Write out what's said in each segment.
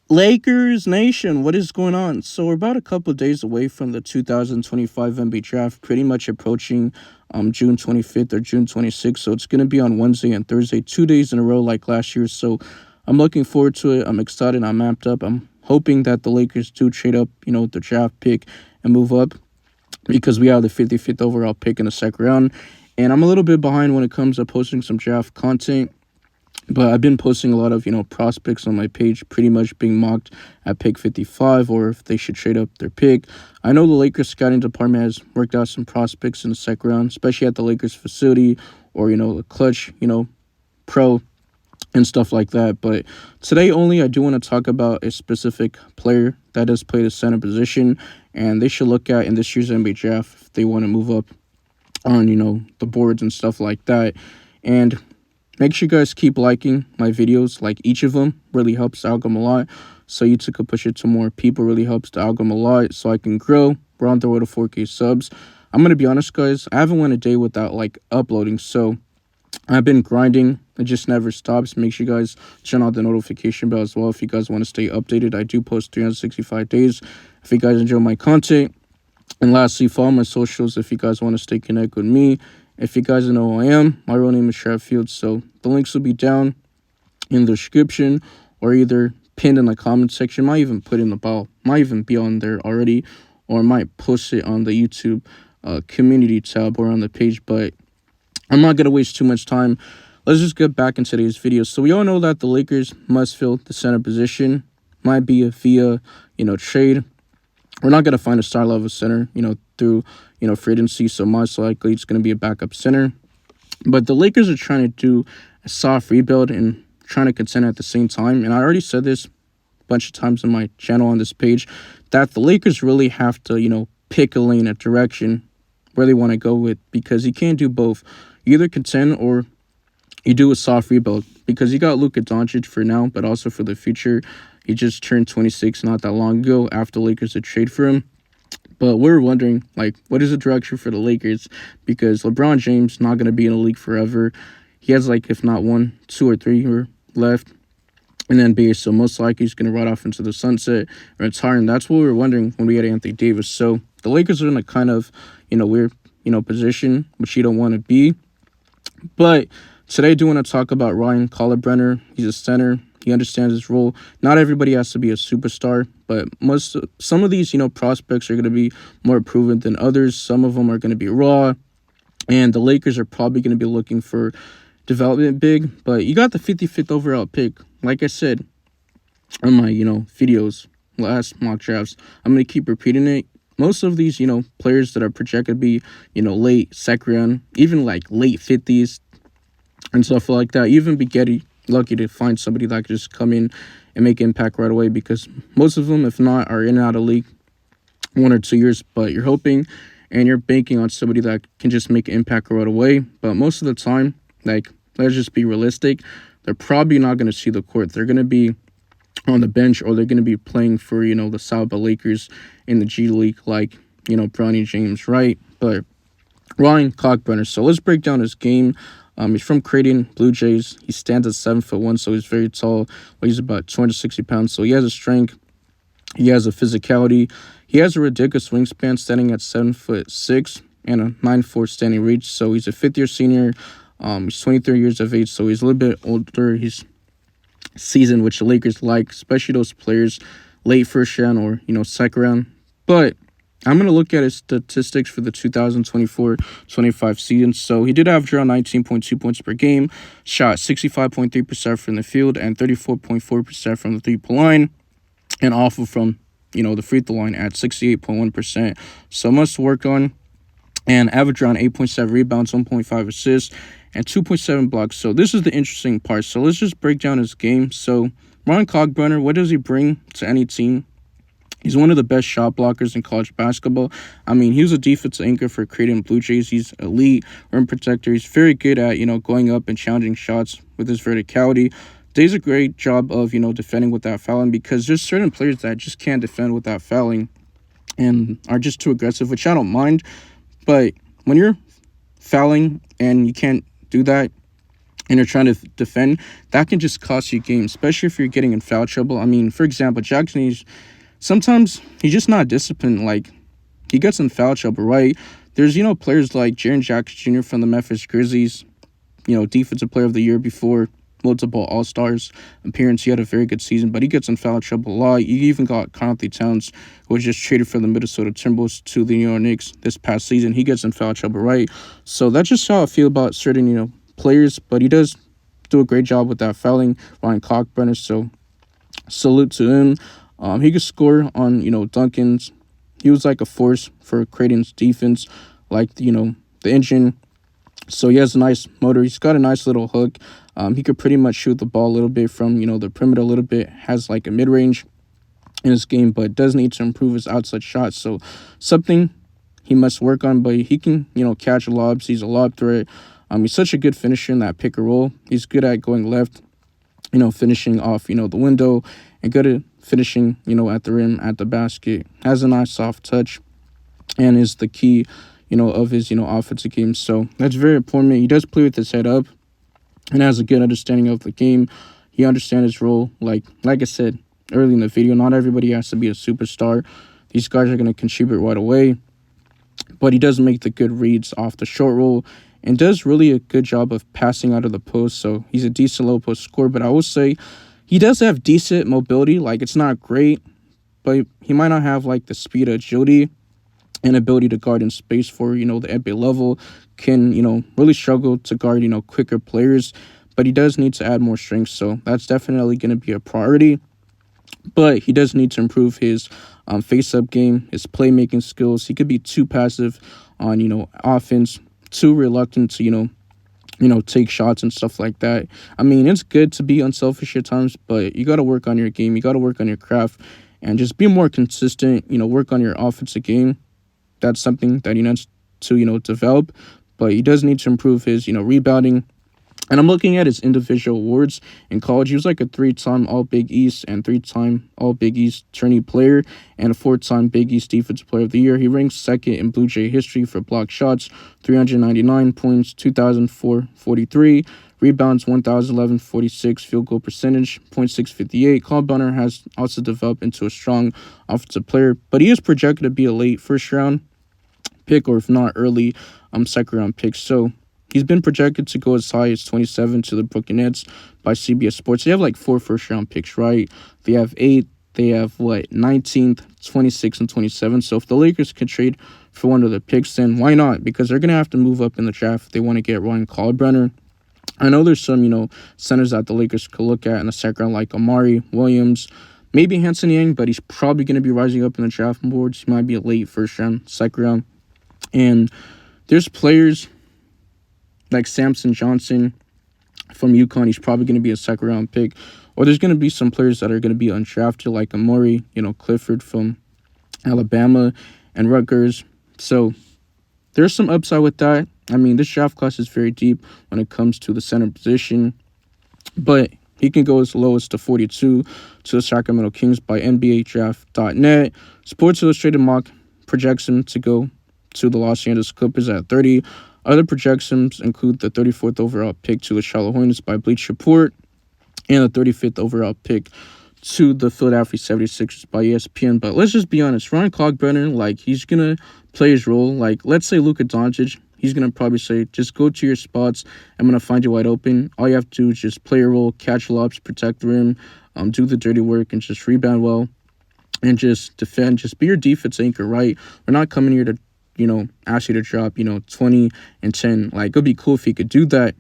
Lakers Nation, what is going on? So we're about a couple of days away from the 2025 NBA draft, pretty much approaching June 25th or June 26th. So it's going to be on Wednesday and Thursday, 2 days in a row like last year. So I'm looking forward to it. I'm excited. I'm amped up. I'm hoping that the Lakers do trade up, with the draft pick and move up because we have the 55th overall pick in the second round. And I'm a little bit behind when it comes to posting some draft content. But I've been posting a lot of, prospects on my page pretty much being mocked at pick 55 or if they should trade up their pick. I know the Lakers scouting department has worked out some prospects in the second round, especially at the Lakers facility or, the clutch, pro and stuff like that. But today only, I do want to talk about a specific player that does play the center position and they should look at in this year's NBA draft if they want to move up on, the boards and stuff like that. And make sure you guys keep liking my videos. Like each of them really helps the algorithm a lot. So YouTube could push it to more people. Really helps the algorithm a lot so I can grow. We're on the road to 4K subs. I'm going to be honest, guys. I haven't went a day without uploading. So I've been grinding. It just never stops. Make sure you guys turn on the notification bell as well if you guys want to stay updated. I do post 365 days. If you guys enjoy my content. And lastly, follow my socials if you guys want to stay connected with me. If you guys know who I am, my real name is Sheffield, so the links will be down in the description or either pinned in the comment section. Might even put in the bio. Might even be on there already, or might post it on the YouTube community tab or on the page. But I'm not going to waste too much time. Let's just get back into today's video. So we all know that the Lakers must fill the center position. Might be via, trade. We're not going to find a star level center, through, free agency. So most likely it's going to be a backup center. But the Lakers are trying to do a soft rebuild and trying to contend at the same time. And I already said this a bunch of times on my channel on this page that the Lakers really have to, pick a lane, a direction where they want to go with, because you can't do both. You either contend or you do a soft rebuild, because you got Luka Doncic for now, but also for the future. He just turned 26 not that long ago after the Lakers had traded for him. But we're wondering, what is the direction for the Lakers? Because LeBron James not going to be in the league forever. He has, if not 1, 2, or 3 years left in the NBA. So most likely he's going to ride off into the sunset or retire. And that's what we were wondering when we had Anthony Davis. So the Lakers are in a kind of, weird, position, which you don't want to be. But today I do want to talk about Ryan Kalkbrenner. He's a center. He understands his role. Not everybody has to be a superstar, but some of these, prospects are going to be more proven than others. Some of them are going to be raw, and the Lakers are probably going to be looking for development big. But you got the 55th overall pick. Like I said on my, videos, last mock drafts, I'm going to keep repeating it. Most of these, players that are projected to be, late second round, even late 50s and stuff like that, even be getting lucky to find somebody that could just come in and make impact right away, because most of them, if not, are in and out of league 1 or 2 years. But you're hoping and you're banking on somebody that can just make an impact right away. But most of the time, let's just be realistic, they're probably not going to see the court. They're going to be on the bench, or they're going to be playing for, the South Bay Lakers in the G League, Bronny James, right? But Ryan Kalkbrenner. So let's break down his game. He's from Creighton Blue Jays. He stands at 7'1", so he's very tall. Well, he's about 260 pounds, so he has a strength. He has a physicality. He has a ridiculous wingspan, standing at 7'6" and a 9'4" standing reach. So he's a fifth-year senior. He's 23 years of age, so he's a little bit older. He's seasoned, which the Lakers like, especially those players late first round or second round. But I'm going to look at his statistics for the 2024-25 season. So he did average around 19.2 points per game, shot 65.3% from the field and 34.4% from the three-point line, and also from, the free throw line at 68.1%. So must work on, and average around 8.7 rebounds, 1.5 assists, and 2.7 blocks. So this is the interesting part. So let's just break down his game. So Ryan Kalkbrenner, what does he bring to any team? He's one of the best shot blockers in college basketball. I mean, he was a defensive anchor for Creighton Blue Jays. He's elite rim protector. He's very good at, going up and challenging shots with his verticality. Does a great job of, defending without fouling, because there's certain players that just can't defend without fouling and are just too aggressive, which I don't mind. But when you're fouling and you can't do that, and you're trying to defend, that can just cost you games, especially if you're getting in foul trouble. I mean, for example, Jackson, sometimes he's just not disciplined. Like, he gets in foul trouble, right? There's, players like Jaren Jackson Jr. from the Memphis Grizzlies, defensive player of the year before, multiple All-Stars appearance. He had a very good season, but he gets in foul trouble a lot. You even got Karl-Anthony Towns, who was just traded from the Minnesota Timberwolves to the New York Knicks this past season. He gets in foul trouble, right? So that's just how I feel about certain, players, but he does do a great job with that fouling, Ryan Kalkbrenner, so salute to him. He could score on, Duncan's. He was like a force for Creighton's defense, like, the engine. So he has a nice motor. He's got a nice little hook. He could pretty much shoot the ball a little bit from, the perimeter a little bit. Has like a mid-range in his game, but does need to improve his outside shot. So something he must work on, but he can, catch lobs. He's a lob threat. He's such a good finisher in that pick and roll. He's good at going left, finishing off, the window, and good at finishing, at the rim, at the basket. Has a nice soft touch, and is the key, of his, offensive game. So that's very important. He does play with his head up and has a good understanding of the game. He understands his role. Like I said early in the video, not everybody has to be a superstar. These guys are going to contribute right away, but he does make the good reads off the short roll and does really a good job of passing out of the post. So he's a decent low post scorer, but I will say he does have decent mobility. Like, it's not great, but he might not have like the speed, agility, and ability to guard in space for, the NBA level. Can, really struggle to guard, quicker players, but he does need to add more strength. So that's definitely going to be a priority. But he does need to improve his face-up game, his playmaking skills. He could be too passive on, offense, too reluctant to, take shots and stuff like that. I mean, it's good to be unselfish at times, but you got to work on your game. You got to work on your craft and just be more consistent, work on your offensive game. That's something that he needs to, develop. But he does need to improve his, rebounding. And I'm looking at his individual awards in college. He was like a 3-time All-Big East and 3-time All-Big East tourney player and a 4-time Big East Defensive Player of the Year. He ranks second in Blue Jay history for block shots, 399 points, 2,443, rebounds, 1,011.46, field goal percentage, .658. Kalkbrenner has also developed into a strong offensive player, but he is projected to be a late first-round pick, or if not early, second-round pick. So he's been projected to go as high as 27 to the Brooklyn Nets by CBS Sports. They have like 4 first-round picks, right? They have 8. They have, 19th, 26, and 27. So if the Lakers can trade for one of the picks, then why not? Because they're going to have to move up in the draft if they want to get Ryan Kalkbrenner. I know there's some, centers that the Lakers could look at in the second round, like Amari Williams, maybe Hanson Yang, but he's probably going to be rising up in the draft boards. He might be a late first round, second round. And there's players like Samson Johnson from UConn. He's probably going to be a second-round pick. Or there's going to be some players that are going to be undrafted, like Amari, Clifford from Alabama and Rutgers. So there's some upside with that. I mean, this draft class is very deep when it comes to the center position. But he can go as low as to 42 to the Sacramento Kings by NBADraft.net. Sports Illustrated mock projects him to go to the Los Angeles Clippers at 30. Other projections include the 34th overall pick to the Charlotte Hornets by Bleacher Report and the 35th overall pick to the Philadelphia 76ers by ESPN. But let's just be honest, Ryan Kalkbrenner, he's going to play his role. Let's say Luka Doncic, he's going to probably say, just go to your spots. I'm going to find you wide open. All you have to do is just play your role, catch lobs, protect the rim, do the dirty work, and just rebound well and just defend. Just be your defense anchor, right? We're not coming here to ask you to drop, 20 and 10. It would be cool if he could do that.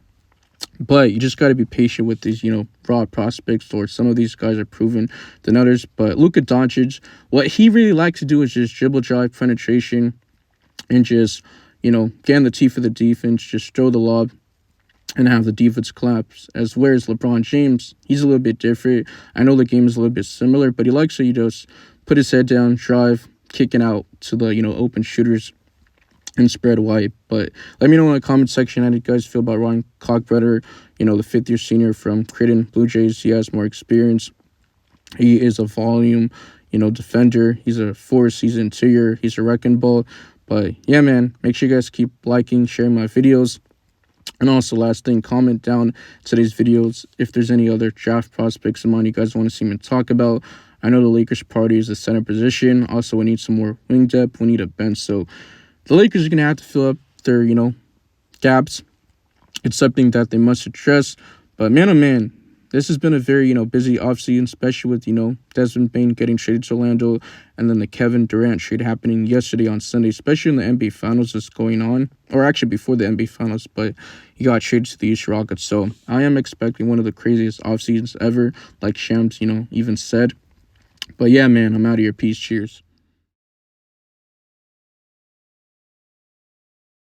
But you just got to be patient with these, raw prospects, or some of these guys are proven than others. But Luka Doncic, what he really likes to do is just dribble, drive, penetration, and just, get in the teeth of the defense, just throw the lob and have the defense collapse. Whereas LeBron James, he's a little bit different. I know the game is a little bit similar, but he likes to, just put his head down, drive, kicking out to the, open shooters and spread wide. But let me know in the comment section how you guys feel about Ryan Kalkbrenner, the fifth-year senior from Creighton Blue Jays. He has more experience. He is a volume, defender. He's a force. He's an interior. He's a wrecking ball. But, yeah, man, make sure you guys keep liking, sharing my videos. And also, last thing, comment down today's videos if there's any other draft prospects in mind you guys want to see me talk about. I know the Lakers' priority is the center position. Also, we need some more wing depth. We need a bench. So the Lakers are going to have to fill up their, gaps. It's something that they must address. But man, oh man, this has been a very, busy offseason, especially with, Desmond Bain getting traded to Orlando and then the Kevin Durant trade happening yesterday on Sunday, especially in the NBA Finals that's going on. Or actually before the NBA Finals, but he got traded to the Houston Rockets. So I am expecting one of the craziest offseasons ever, like Shams, even said. But yeah, man, I'm out of here. Peace. Cheers.